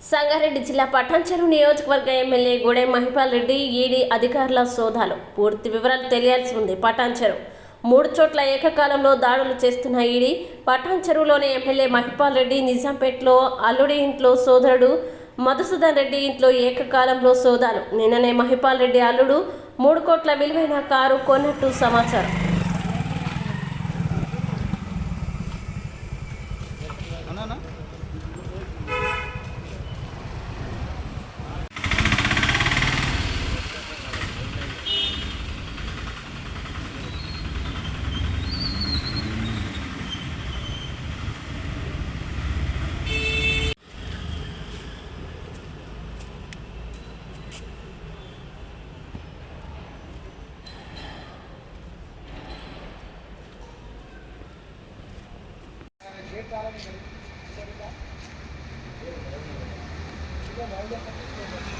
సంగారెడ్డి జిల్లా పటాన్చెరు నియోజకవర్గ MLA Gudem Mahipal Reddy ED అధికారుల సోదాలు. పూర్తి వివరాలు తెలియాల్సి ఉంది. పటాన్చెరు 3 చోట్ల ఏకకాలంలో దాడులు చేస్తున్న ఈడీ పటాన్చెరులోని ఎమ్మెల్యే మహిపాల్ రెడ్డి, నిజాంపేటలో అల్లుడి ఇంట్లో సోదరుడు మధుసూదన్ రెడ్డి ఇంట్లో ఏకకాలంలో సోదాలు. నిన్ననే మహిపాల్ రెడ్డి అల్లుడు 3 కోట్ల విలువైన కారు కొన్నట్టు సమాచారం. Gracias.